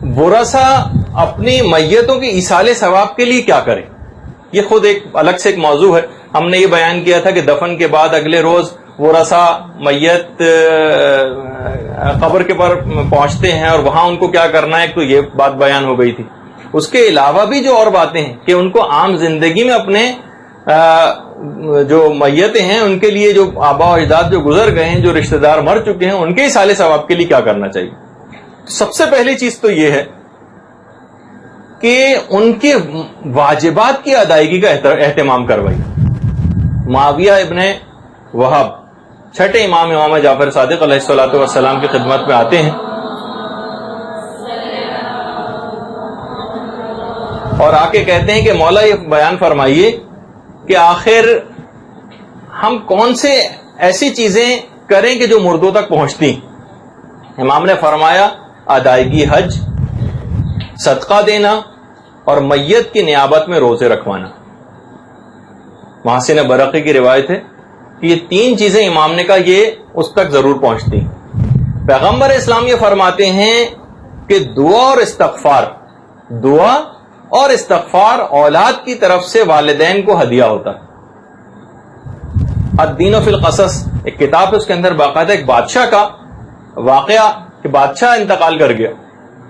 ورثہ اپنی میتوں کی ایصال ثواب کے لیے کیا کریں؟ یہ خود ایک الگ سے ایک موضوع ہے. ہم نے یہ بیان کیا تھا کہ دفن کے بعد اگلے روز ورثہ میت قبر کے پر پہنچتے ہیں اور وہاں ان کو کیا کرنا ہے، تو یہ بات بیان ہو گئی تھی. اس کے علاوہ بھی جو اور باتیں ہیں کہ ان کو عام زندگی میں اپنے جو میتیں ہیں ان کے لیے، جو آبا و اجداد جو گزر گئے ہیں، جو رشتہ دار مر چکے ہیں، ان کے ایصال ثواب کے لیے کیا کرنا چاہیے. سب سے پہلی چیز تو یہ ہے کہ ان کے واجبات کی ادائیگی کا اہتمام کروائیے. معاویہ ابن وہب چھٹے امام جعفر صادق علیہ الصلوۃ والسلام کی خدمت میں آتے ہیں اور آ کے کہتے ہیں کہ مولا یہ بیان فرمائیے کہ آخر ہم کون سے ایسی چیزیں کریں کہ جو مردوں تک پہنچتی. امام نے فرمایا ادائیگی حج، صدقہ دینا اور میت کی نیابت میں روزے رکھوانا. محسن برقی کی روایت ہے کہ یہ تین چیزیں امام نے کہا یہ اس تک ضرور پہنچتی. پیغمبر اسلام یہ فرماتے ہیں کہ دعا اور استغفار اولاد کی طرف سے والدین کو ہدیہ ہوتا ہے. الدین فی القصص ایک کتاب ہے، اس کے اندر باقاعدہ ایک بادشاہ کا واقعہ کہ بادشاہ انتقال کر گیا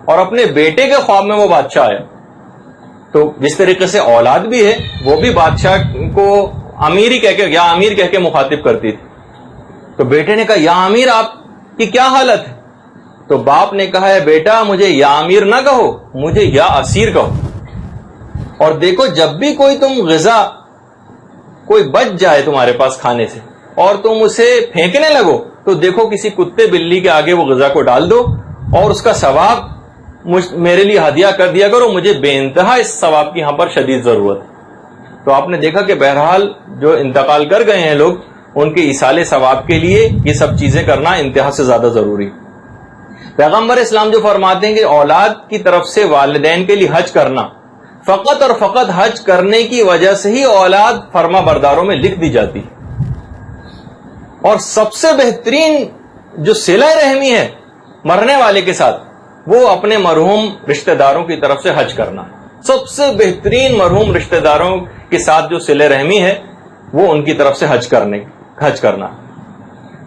اور اپنے بیٹے کے خواب میں وہ بادشاہ آیا. تو جس طریقے سے اولاد بھی ہے وہ بھی بادشاہ کو امیر ہی یا امیر کہہ کے مخاطب کرتی تھی. تو بیٹے نے کہا یا امیر آپ کی کیا حالت ہے؟ تو باپ نے کہا ہے بیٹا مجھے یا امیر نہ کہو، مجھے یا اسیر کہو. اور دیکھو جب بھی تم غذا کوئی بچ جائے تمہارے پاس کھانے سے اور تم اسے پھینکنے لگو تو دیکھو کسی کتے بلی کے آگے وہ غذا کو ڈال دو اور اس کا ثواب میرے لیے ہدیہ کر دیا کرو، مجھے بے انتہا اس ثواب کی یہاں پر شدید ضرورت ہے. تو آپ نے دیکھا کہ بہرحال جو انتقال کر گئے ہیں لوگ، ان کے ایصال ثواب کے لیے یہ سب چیزیں کرنا انتہا سے زیادہ ضروری. پیغمبر اسلام جو فرماتے ہیں کہ اولاد کی طرف سے والدین کے لیے حج کرنا، فقط اور فقط حج کرنے کی وجہ سے ہی اولاد فرما برداروں میں لکھ دی جاتی. اور سب سے بہترین جو صلہ رحمی ہے مرنے والے کے ساتھ، وہ اپنے مرحوم رشتہ داروں کی طرف سے حج کرنا. سب سے بہترین مرحوم رشتہ داروں کے ساتھ جو صلہ رحمی ہے وہ ان کی طرف سے حج کرنا.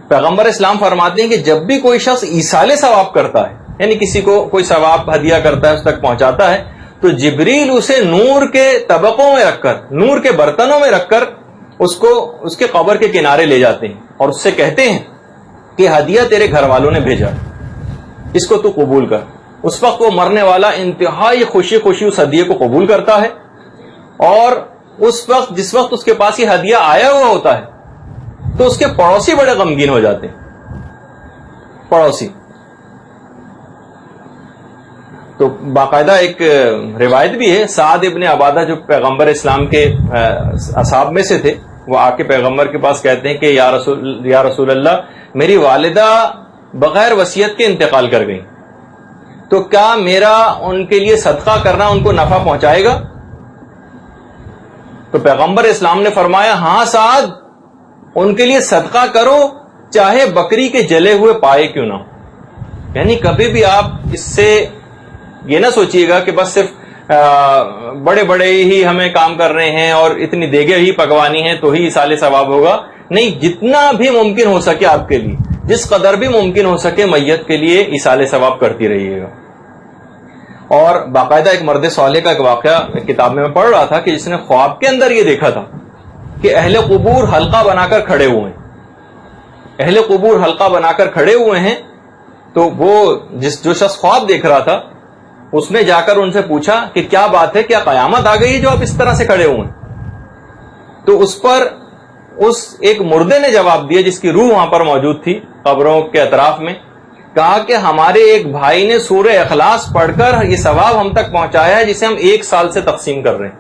پیغمبر اسلام فرماتے ہیں کہ جب بھی کوئی شخص ایصال ثواب کرتا ہے، یعنی کسی کو کوئی ثواب ہدیہ کرتا ہے، اس تک پہنچاتا ہے، تو جبریل اسے نور کے طبقوں میں رکھ کر، نور کے برتنوں میں رکھ کر اس کو اس کے قبر کے کنارے لے جاتے ہیں اور اس سے کہتے ہیں کہ ہدیہ تیرے گھر والوں نے بھیجا، اس کو تو قبول کر. اس وقت وہ مرنے والا انتہائی خوشی اس ہدیے کو قبول کرتا ہے، اور جس وقت اس کے پاس یہ ہدیہ آیا ہوا ہوتا ہے تو اس کے پڑوسی بڑے غمگین ہو جاتے ہیں. پڑوسی تو باقاعدہ ایک روایت بھی ہے، سعد ابن عبادہ جو پیغمبر اسلام کے اصحاب میں سے تھے، وہ آ کے پیغمبر کے پاس کہتے ہیں کہ یا رسول اللہ، میری والدہ بغیر وصیت کے انتقال کر گئی، تو کیا میرا ان کے لیے صدقہ کرنا ان کو نفع پہنچائے گا؟ تو پیغمبر اسلام نے فرمایا ہاں سعد، ان کے لیے صدقہ کرو چاہے بکری کے جلے ہوئے پائے کیوں نہ ہو. یعنی کبھی بھی آپ اس سے یہ نہ سوچیے گا کہ بس صرف بڑے بڑے ہی ہمیں کام کر رہے ہیں اور اتنی دیگیں ہی پکوانی ہیں تو ہی ایصال ثواب ہوگا. نہیں، جتنا بھی ممکن ہو سکے آپ کے لیے، جس قدر بھی ممکن ہو سکے میت کے لیے ایصال ثواب کرتی رہیے گا. اور باقاعدہ ایک مرد صالح کا ایک واقعہ کتاب میں پڑھ رہا تھا کہ جس نے خواب کے اندر یہ دیکھا تھا کہ اہل قبور حلقہ بنا کر کھڑے ہوئے ہیں. اہل قبور حلقہ بنا کر کھڑے ہوئے ہیں، تو وہ جو شخص خواب دیکھ رہا تھا اس نے جا کر ان سے پوچھا کہ کیا بات ہے، کیا قیامت آ گئی جو آپ اس طرح سے کھڑے ہوئے ہیں؟ تو اس پر ایک مردے نے جواب دیا، جس کی روح وہاں پر موجود تھی قبروں کے اطراف میں، کہا کہ ہمارے ایک بھائی نے سورہ اخلاص پڑھ کر یہ ثواب ہم تک پہنچایا ہے جسے ہم 1 سال سے تقسیم کر رہے ہیں.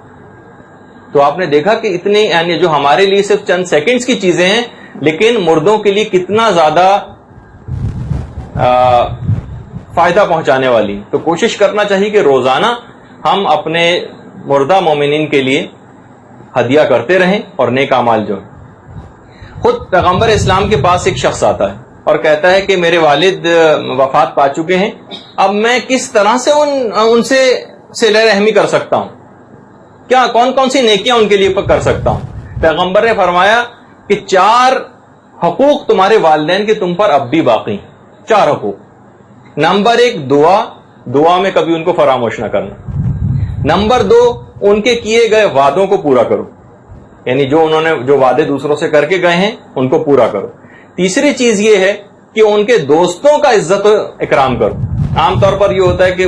تو آپ نے دیکھا کہ اتنی، یعنی جو ہمارے لیے صرف چند سیکنڈز کی چیزیں ہیں لیکن مردوں کے لیے کتنا زیادہ فائدہ پہنچانے والی. تو کوشش کرنا چاہیے کہ روزانہ ہم اپنے مردہ مومنین کے لیے ہدیہ کرتے رہیں اور نیک اعمال جو. خود پیغمبر اسلام کے پاس ایک شخص آتا ہے اور کہتا ہے کہ میرے والد وفات پا چکے ہیں، اب میں کس طرح سے ان سے صلہ رحمی کر سکتا ہوں، کیا کون کون سی نیکیاں ان کے لیے کر سکتا ہوں؟ پیغمبر نے فرمایا کہ 4 حقوق تمہارے والدین کے تم پر اب بھی باقی ہیں، 4 حقوق۔ نمبر 1 دعا میں کبھی ان کو فراموش نہ کرنا۔ نمبر 2 ان کے کیے گئے وعدوں کو پورا کرو، یعنی جو انہوں نے جو وعدے دوسروں سے کر کے گئے ہیں ان کو پورا کرو۔ تیسری چیز یہ ہے کہ ان کے دوستوں کا عزت و اکرام کرو۔ عام طور پر یہ ہوتا ہے کہ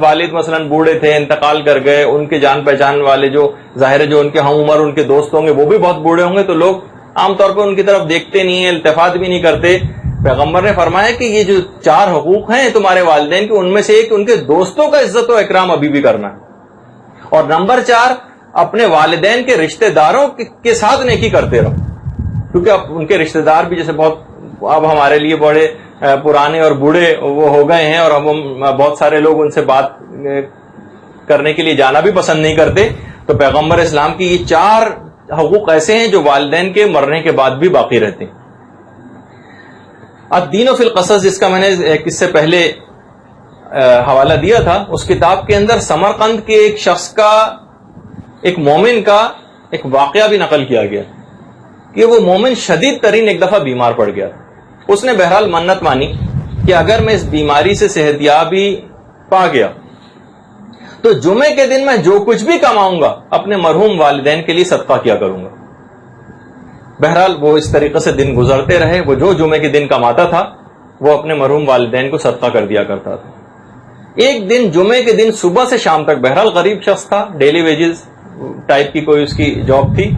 والد مثلا بوڑھے تھے، انتقال کر گئے، ان کے جان پہچان والے جو ظاہر ہے جو ان کے ہم عمر ان کے دوست ہوں گے وہ بھی بہت بوڑھے ہوں گے، تو لوگ عام طور پر ان کی طرف دیکھتے نہیں ہیں، التفات بھی نہیں کرتے۔ پیغمبر نے فرمایا کہ یہ جو 4 حقوق ہیں تمہارے والدین کے، ان میں سے ایک ان کے دوستوں کا عزت و اکرام ابھی بھی کرنا ہے۔ اور نمبر 4 اپنے والدین کے رشتہ داروں کے ساتھ نیکی کرتے رہو، کیونکہ اب ان کے رشتہ دار بھی جیسے اب ہمارے لیے بڑے پرانے اور بوڑھے وہ ہو گئے ہیں، اور ہم بہت سارے لوگ ان سے بات کرنے کے لیے جانا بھی پسند نہیں کرتے، تو پیغمبر اسلام کی یہ 4 حقوق ایسے ہیں جو والدین کے مرنے کے بعد بھی باقی رہتے ہیں۔ الدین فی القصص، جس کا میں نے اس سے پہلے حوالہ دیا تھا، اس کتاب کے اندر سمرقند کے ایک شخص کا، ایک مومن کا ایک واقعہ بھی نقل کیا گیا کہ وہ مومن شدید ترین ایک دفعہ بیمار پڑ گیا۔ اس نے بہرحال منت مانی کہ اگر میں اس بیماری سے صحتیابی پا گیا تو جمعے کے دن میں جو کچھ بھی کماؤں گا اپنے مرحوم والدین کے لیے صدقہ کیا کروں گا۔ بہرحال وہ اس طریقے سے دن گزرتے رہے، وہ جو جمعے کے دن کماتا تھا وہ اپنے مرحوم والدین کو صدقہ کر دیا کرتا تھا۔ ایک دن جمعے کے دن صبح سے شام تک، بہرحال غریب شخص تھا، ڈیلی ویجز ٹائپ کی کوئی اس کی جاب تھی،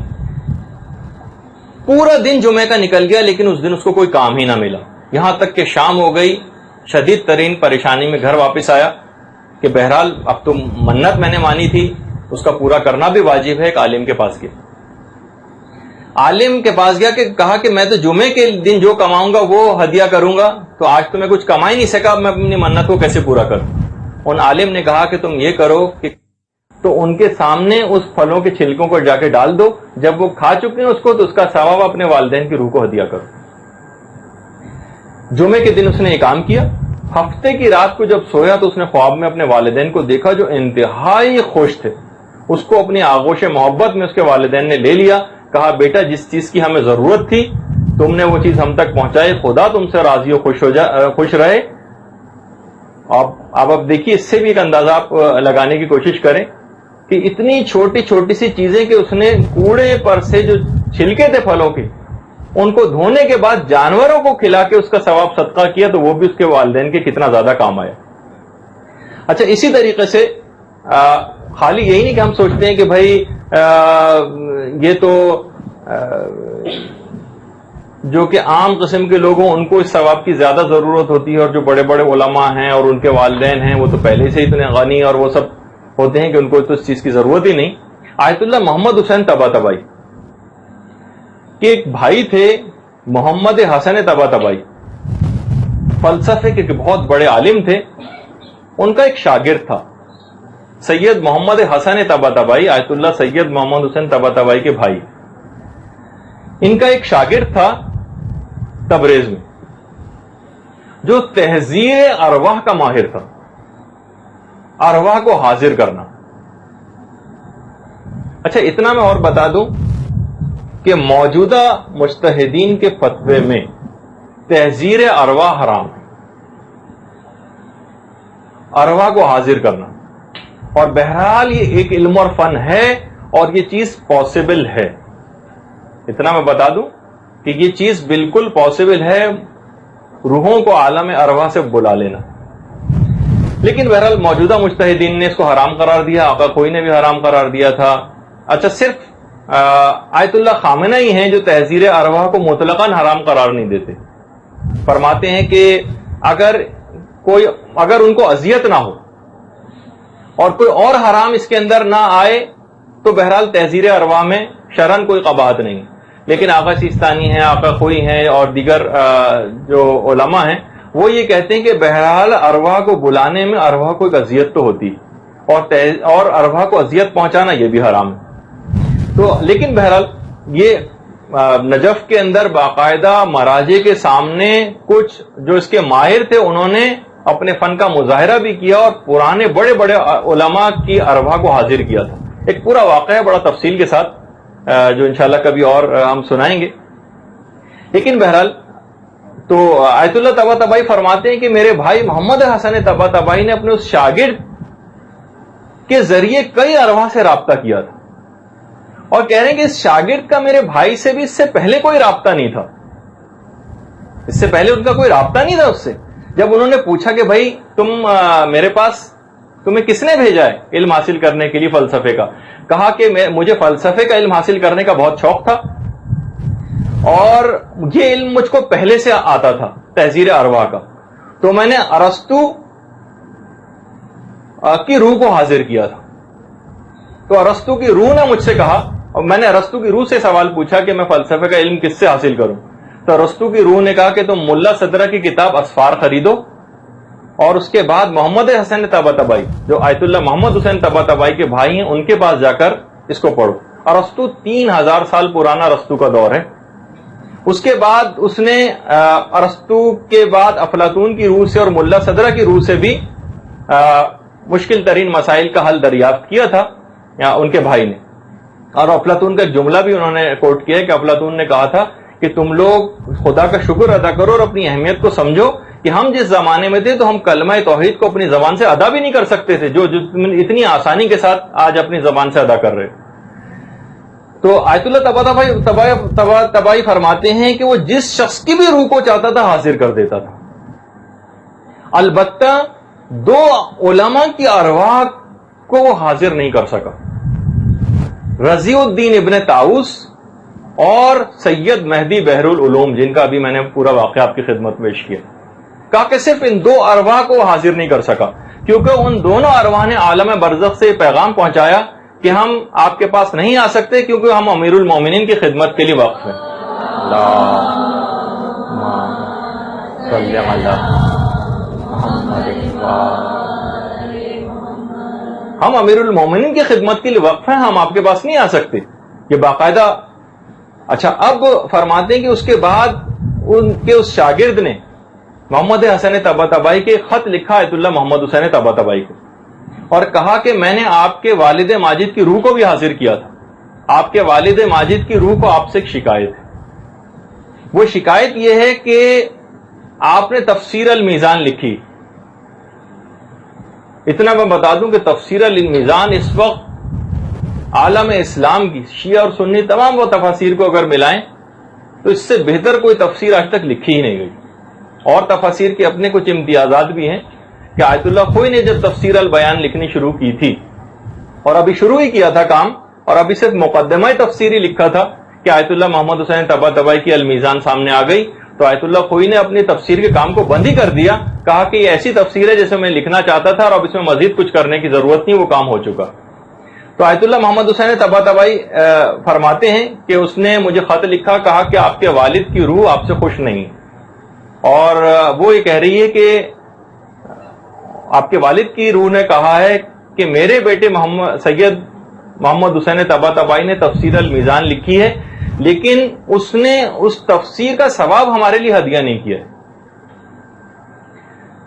پورا دن جمعے کا نکل گیا لیکن اس دن اس کو کوئی کام ہی نہ ملا، یہاں تک کہ شام ہو گئی، شدید ترین پریشانی میں گھر واپس آیا کہ بہرحال اب تو منت میں نے مانی تھی، اس کا پورا کرنا بھی واجب ہے۔ ایک عالم کے پاس گیا، عالم کے پاس گیا کہ کہا کہ میں تو جمعے کے دن جو کماؤں گا وہ ہدیہ کروں گا، تو آج تو میں کچھ کما ہی نہیں سکا، اب میں اپنی منت کو کیسے پورا کروں؟ ان عالم نے کہا کہ تم یہ کرو کہ تو ان کے سامنے اس پھلوں کے چھلکوں کو جا کے ڈال دو، جب وہ کھا چکے ہیں اس کو تو اس کا ثواب اپنے والدین کی روح کو ہدیہ کرو۔ جمعے کے دن اس نے یہ کام کیا۔ ہفتے کی رات کو جب سویا تو اس نے خواب میں اپنے والدین کو دیکھا جو انتہائی خوش تھے، اس کو اپنی آغوش محبت میں اس کے والدین نے لے لیا، کہا بیٹا جس چیز کی ہمیں ضرورت تھی تم نے وہ چیز ہم تک پہنچائی، خدا تم سے راضی و خوش رہے۔ اب دیکھیے اس سے بھی ایک اندازہ آپ لگانے کی کوشش کریں کہ اتنی چھوٹی چھوٹی سی چیزیں کہ اس نے کوڑے پر سے جو چھلکے تھے پھلوں کے ان کو دھونے کے بعد جانوروں کو کھلا کے اس کا ثواب صدقہ کیا، تو وہ بھی اس کے والدین کے کتنا زیادہ کام آیا۔ اچھا، اسی طریقے سے خالی یہی نہیں کہ ہم سوچتے ہیں کہ بھائی یہ تو جو کہ عام قسم کے لوگ ہوں ان کو اس ثواب کی زیادہ ضرورت ہوتی ہے، اور جو بڑے بڑے علماء ہیں اور ان کے والدین ہیں وہ تو پہلے سے اتنے غنی اور وہ سب ہوتے ہیں کہ ان کو تو اس چیز کی ضرورت ہی نہیں۔ آیت اللہ محمد حسین طباطبائی کے ایک بھائی تھے، محمد حسن طباطبائی، فلسفے کے بہت بڑے عالم تھے۔ ان کا ایک شاگرد تھا سید محمد حسن طباطبائی، آیت اللہ سید محمد حسین طباطبائی کے بھائی۔ ان کا ایک شاگرد تھا تبریز میں جو تحذیر ارواح کا ماہر تھا، ارواح کو حاضر کرنا۔ اچھا، اتنا میں اور بتا دوں کہ موجودہ مجتہدین کے فتوے میں تحذیر ارواح حرام ہے، ارواح کو حاضر کرنا، اور بہرحال یہ ایک علم اور فن ہے اور یہ چیز پاسبل ہے۔ اتنا میں بتا دوں کہ یہ چیز بالکل پاسبل ہے، روحوں کو عالم ارواح سے بلا لینا، لیکن بہرحال موجودہ مجتہدین نے اس کو حرام قرار دیا، آقا کوئی نے بھی حرام قرار دیا تھا۔ اچھا، صرف آیت اللہ خامنہ ہی ہیں جو تحذیر ارواح کو مطلقاً حرام قرار نہیں دیتے، فرماتے ہیں کہ اگر ان کو اذیت نہ ہو اور کوئی اور حرام اس کے اندر نہ آئے تو بہرحال تحذیر ارواح میں شرعاً کوئی قباحت نہیں۔ لیکن آقا سیستانی ہیں، آقا خوئی ہیں اور دیگر جو علماء ہیں وہ یہ کہتے ہیں کہ بہرحال ارواح کو بلانے میں ارواح کو ایک اذیت تو ہوتی ہے، اور ارواح کو اذیت پہنچانا یہ بھی حرام ہے۔ تو لیکن بہرحال یہ نجف کے اندر باقاعدہ مراجع کے سامنے کچھ جو اس کے ماہر تھے انہوں نے اپنے فن کا مظاہرہ بھی کیا اور پرانے بڑے بڑے علماء کی ارواح کو حاضر کیا تھا. ایک پورا واقعہ ہے بڑا تفصیل کے ساتھ جو انشاءاللہ کبھی اور ہم سنائیں گے. لیکن بہرحال تو آیت اللہ طباطبائی فرماتے ہیں کہ میرے بھائی محمد حسن طباطبائی نے اپنے اس شاگرد کے ذریعے کئی ارواح سے رابطہ کیا تھا اور کہہ رہے ہیں کہ اس شاگرد کا میرے بھائی سے بھی اس سے پہلے کوئی رابطہ نہیں تھا. اس سے پہلے ان کا کوئی رابطہ نہیں تھا اس سے. جب انہوں نے پوچھا کہ بھائی تم میرے پاس تمہیں کس نے بھیجا ہے علم حاصل کرنے کے لیے فلسفے کا, کہا کہ مجھے فلسفے کا علم حاصل کرنے کا بہت شوق تھا اور یہ علم مجھ کو پہلے سے آتا تھا تحذیر ارواح کا, تو میں نے ارسطو کی روح کو حاضر کیا تھا. تو ارسطو کی روح نے مجھ سے کہا, اور میں نے ارسطو کی روح سے سوال پوچھا کہ میں فلسفے کا علم کس سے حاصل کروں, تو ارسطو کی روح نے کہا کہ تم ملا صدرہ کی کتاب اسفار خریدو اور اس کے بعد محمد حسن طباطبائی جو آیت اللہ محمد حسین طباطبائی کے بھائی ہیں ان کے پاس جا کر اس کو پڑھو. ارسطو 3000 سال پرانا ارسطو کا دور ہے. اس کے بعد اس نے ارسطو کے بعد افلاطون کی روح سے اور ملا صدرہ کی روح سے بھی مشکل ترین مسائل کا حل دریافت کیا تھا ان کے بھائی نے. اور افلاطون کا جملہ بھی انہوں نے کوٹ کیا کہ افلاطون نے کہا تھا کہ تم لوگ خدا کا شکر ادا کرو اور اپنی اہمیت کو سمجھو کہ ہم جس زمانے میں تھے تو ہم کلمہ توحید کو اپنی زبان سے ادا بھی نہیں کر سکتے تھے جو اتنی آسانی کے ساتھ آج اپنی زبان سے ادا کر رہے. تو آیت اللہ طباطبائی فرماتے ہیں کہ وہ جس شخص کی بھی روح کو چاہتا تھا حاضر کر دیتا تھا. البتہ 2 علماء کی ارواح کو وہ حاضر نہیں کر سکا, رضی الدین ابن طاؤس اور سید مہدی بحر العلوم, جن کا ابھی میں نے پورا واقعہ آپ کی خدمت پیش کیا. کہا کہ صرف ان 2 ارواح کو حاضر نہیں کر سکا کیونکہ ان دونوں ارواح نے عالم برزخ سے پیغام پہنچایا کہ ہم آپ کے پاس نہیں آ سکتے کیونکہ ہم امیر المومنین کی خدمت کے لیے وقف ہیں. ہم امیر المومنین کی خدمت کے لیے وقف ہیں, ہم آپ کے پاس نہیں آ سکتے. یہ باقاعدہ. اچھا, اب فرماتے ہیں کہ اس کے بعد ان کے اس شاگرد نے محمد حسن طباطبائی کے خط لکھا آیت اللہ محمد حسین طباطبائی کو اور کہا کہ میں نے آپ کے والد ماجد کی روح کو بھی حاضر کیا تھا. آپ کے والد ماجد کی روح کو آپ سے ایک شکایت ہے. وہ شکایت یہ ہے کہ آپ نے تفسیر المیزان لکھی. اتنا میں بتا دوں کہ تفسیر المیزان اس وقت عالم اسلام کی شیعہ اور سنی تمام وہ تفاسیر کو اگر ملائیں تو اس سے بہتر کوئی تفسیر آج تک لکھی ہی نہیں گئی. اور تفاسیر کے اپنے کچھ امتیازات بھی ہیں کہ آیت اللہ خوئی نے جب تفسیر البیان لکھنی شروع کی تھی اور ابھی شروع ہی کیا تھا کام اور ابھی صرف مقدمہ تفسیری لکھا تھا کہ آیت اللہ محمد حسین طباطبائی کی المیزان سامنے آ گئی, تو آیت اللہ خوئی نے اپنی تفسیر کے کام کو بند ہی کر دیا. کہا کہ یہ ایسی تفسیر ہے جیسے میں لکھنا چاہتا تھا اور اب اس میں مزید کچھ کرنے کی ضرورت نہیں, وہ کام ہو چکا. تو آیت اللہ محمد حسین طباطبائی فرماتے ہیں کہ اس نے مجھے خط لکھا, کہا کہ آپ کے والد کی روح آپ سے خوش نہیں اور وہ یہ کہہ رہی ہے کہ آپ کے والد کی روح نے کہا ہے کہ میرے بیٹے سید محمد حسین طباطبائی نے تفسیر المیزان لکھی ہے لیکن اس نے اس تفسیر کا ثواب ہمارے لیے ہدیہ نہیں کیا.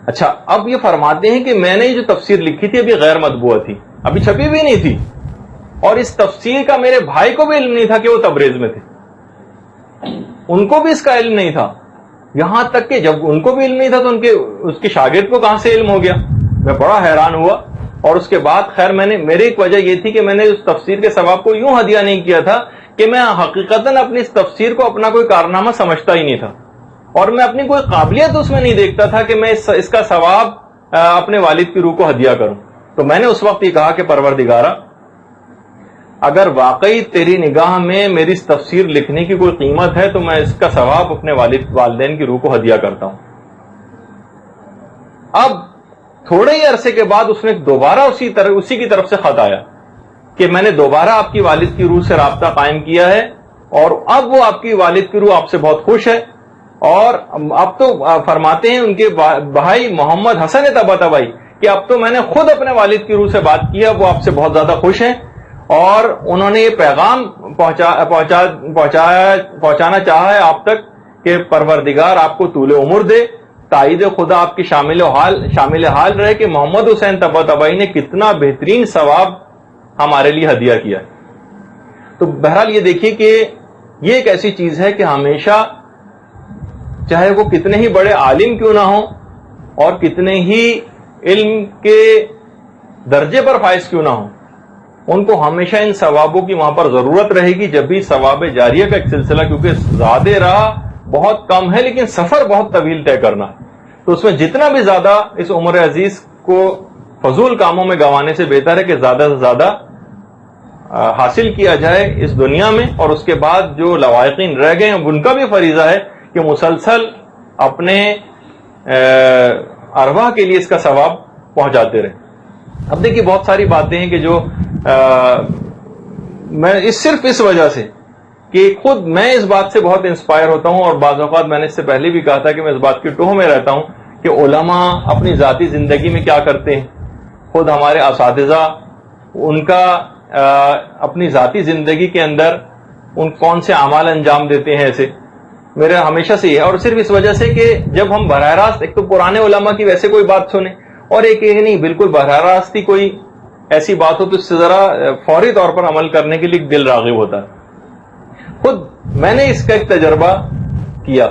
اچھا, اب یہ فرماتے ہیں کہ میں نے جو تفسیر لکھی تھی ابھی غیر مطبوع تھی, ابھی چھپی بھی نہیں تھی, اور اس تفسیر کا میرے بھائی کو بھی علم نہیں تھا کہ وہ تبریز میں تھے, ان کو بھی اس کا علم نہیں تھا. یہاں تک کہ جب ان کو بھی علم نہیں تھا تو اس کے شاگرد کو کہاں سے علم ہو گیا. میں بڑا حیران ہوا. اور اس کے بعد خیر میری ایک وجہ یہ تھی کہ میں نے اس تفسیر کے ثواب کو یوں ہدیہ نہیں کیا تھا کہ میں حقیقتاً اپنی اس تفسیر کو اپنا کوئی کارنامہ سمجھتا ہی نہیں تھا اور میں اپنی کوئی قابلیت اس میں نہیں دیکھتا تھا کہ میں اس کا ثواب اپنے والد کی روح کو ہدیہ کروں. تو میں نے اس وقت یہ کہا کہ پروردگارا, اگر واقعی تیری نگاہ میں میری اس تفسیر لکھنے کی کوئی قیمت ہے تو میں اس کا ثواب اپنے والدین کی روح کو ہدیہ کرتا ہوں. اب تھوڑے ہی عرصے کے بعد اس نے دوبارہ اسی کی طرف سے خط آیا کہ میں نے دوبارہ آپ کی والد کی روح سے رابطہ قائم کیا ہے اور اب وہ آپ کی والد کی روح آپ سے بہت خوش ہے, اور اب تو فرماتے ہیں ان کے بھائی محمد حسن طباطبائی کہ اب تو میں نے خود اپنے والد کی روح سے بات کی ہے, وہ آپ سے بہت زیادہ خوش ہیں اور انہوں نے یہ پیغام پہنچانا چاہا ہے آپ تک کہ پروردگار آپ کو طول عمر دے، تائید خدا آپ کی شامل حال رہے کہ محمد حسین طباطبائی نے کتنا بہترین ثواب ہمارے لیے ہدیہ کیا ہے۔ تو بہرحال یہ دیکھیے کہ یہ ایک ایسی چیز ہے کہ ہمیشہ چاہے وہ کتنے ہی بڑے عالم کیوں نہ ہوں اور کتنے ہی علم کے درجے پر فائز کیوں نہ ہوں، ان کو ہمیشہ ان ثوابوں کی وہاں پر ضرورت رہے گی، جب بھی ثواب جاریہ کا ایک سلسلہ، کیونکہ زیادہ راہ بہت کم ہے لیکن سفر بہت طویل طے کرنا ہے، تو اس میں جتنا بھی زیادہ اس عمر عزیز کو فضول کاموں میں گنوانے سے بہتر ہے کہ زیادہ سے زیادہ حاصل کیا جائے اس دنیا میں، اور اس کے بعد جو لواحقین رہ گئے ہیں ان کا بھی فریضہ ہے کہ مسلسل اپنے ارواح کے لیے اس کا ثواب پہنچاتے رہیں۔ اب دیکھیے بہت ساری باتیں ہیں کہ جو میں صرف اس وجہ سے کہ خود میں اس بات سے بہت انسپائر ہوتا ہوں، اور بعض اوقات میں نے اس سے پہلے بھی کہا تھا کہ میں اس بات کی ٹوہ میں رہتا ہوں کہ علماء اپنی ذاتی زندگی میں کیا کرتے ہیں، خود ہمارے اساتذہ ان کا اپنی ذاتی زندگی کے اندر ان کون سے اعمال انجام دیتے ہیں، ایسے میرا ہمیشہ سے یہ ہے، اور صرف اس وجہ سے کہ جب ہم براہ راست ایک تو پرانے علماء کی ویسے کوئی بات سنیں، اور ایک یہ نہیں بالکل براہ راست ہی کوئی ایسی بات ہو تو اس سے ذرا فوری طور پر عمل کرنے کے لیے دل راغب ہوتا ہے۔ خود میں نے اس کا ایک تجربہ کیا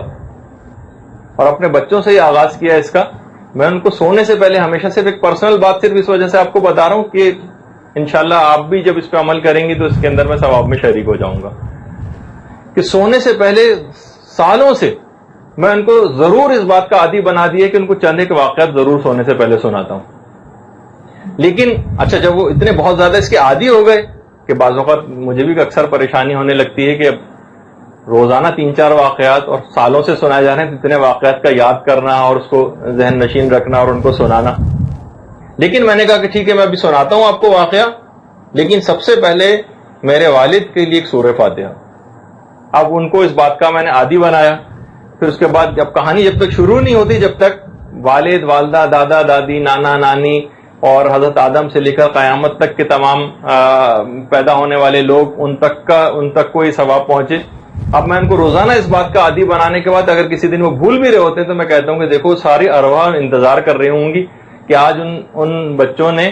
اور اپنے بچوں سے یہ آغاز کیا اس کا، میں ان کو سونے سے پہلے ہمیشہ صرف ایک پرسنل بات صرف اس وجہ سے آپ کو بتا رہا ہوں کہ انشاءاللہ آپ بھی جب اس پہ عمل کریں گی تو اس کے اندر میں ثواب میں شریک ہو جاؤں گا، کہ سونے سے پہلے سالوں سے میں ان کو ضرور اس بات کا عادی بنا دیا کہ ان کو چند ایک واقعات ضرور سونے سے پہلے سناتا ہوں۔ لیکن اچھا جب وہ اتنے بہت زیادہ اس کے عادی ہو گئے کہ بعض اوقات مجھے بھی اکثر پریشانی ہونے لگتی ہے کہ اب روزانہ 3-4 واقعات اور سالوں سے سنائے جا رہے ہیں، اتنے واقعات کا یاد کرنا اور اس کو ذہن نشین رکھنا اور ان کو سنانا۔ لیکن میں نے کہا کہ ٹھیک ہے میں ابھی سناتا ہوں آپ کو واقعہ، لیکن سب سے پہلے میرے والد کے لیے ایک سورہ فاتحہ۔ اب ان کو اس بات کا میں نے عادی بنایا، پھر اس کے بعد جب کہانی جب تک شروع نہیں ہوتی جب تک والد والدہ دادا دادی نانا نانی اور حضرت آدم سے لے کر قیامت تک کے تمام پیدا ہونے والے لوگ ان تک کوئی ثواب پہنچے۔ اب میں ان کو روزانہ اس بات کا عادی بنانے کے بعد اگر کسی دن وہ بھول بھی رہے ہوتے تو میں کہتا ہوں کہ دیکھو ساری ارواح انتظار کر رہی ہوں گی کہ آج ان بچوں نے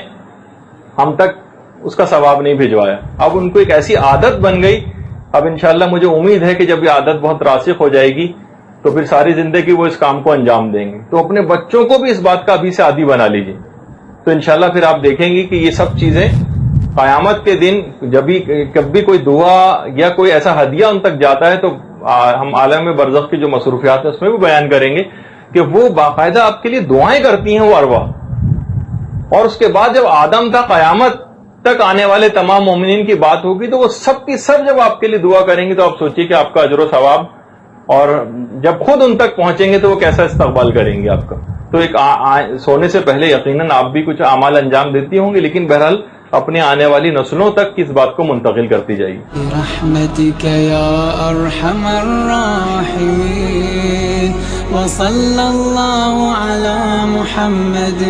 ہم تک اس کا ثواب نہیں بھجوایا۔ اب ان کو ایک ایسی عادت بن گئی، اب انشاءاللہ مجھے امید ہے کہ جب یہ عادت بہت راسخ ہو جائے گی تو پھر ساری زندگی وہ اس کام کو انجام دیں گے۔ تو اپنے بچوں کو بھی اس بات کا ابھی سے عادی بنا لیجیے، تو انشاءاللہ پھر آپ دیکھیں گے کہ یہ سب چیزیں قیامت کے دن کبھی کوئی دعا یا کوئی ایسا ہدیہ ان تک جاتا ہے تو ہم عالم برزخ کی جو مصروفیات ہیں اس میں بھی بیان کریں گے کہ وہ باقاعدہ آپ کے لیے دعائیں کرتی ہیں وہ ارواح، اور اس کے بعد جب آدم تا قیامت تک آنے والے تمام مومنین کی بات ہوگی تو وہ سب کی سب جب آپ کے لیے دعا کریں گے تو آپ سوچیے کہ آپ کا اجر و ثواب، اور جب خود ان تک پہنچیں گے تو وہ کیسا استقبال کریں گے آپ کا۔ تو ایک سونے سے پہلے یقیناً آپ بھی کچھ اعمال انجام دیتی ہوں گی، لیکن بہرحال اپنے آنے والی نسلوں تک اس بات کو منتقل کرتی جائے گی۔ برحمتک یا ارحم الراحمین وصلی اللہ علی محمد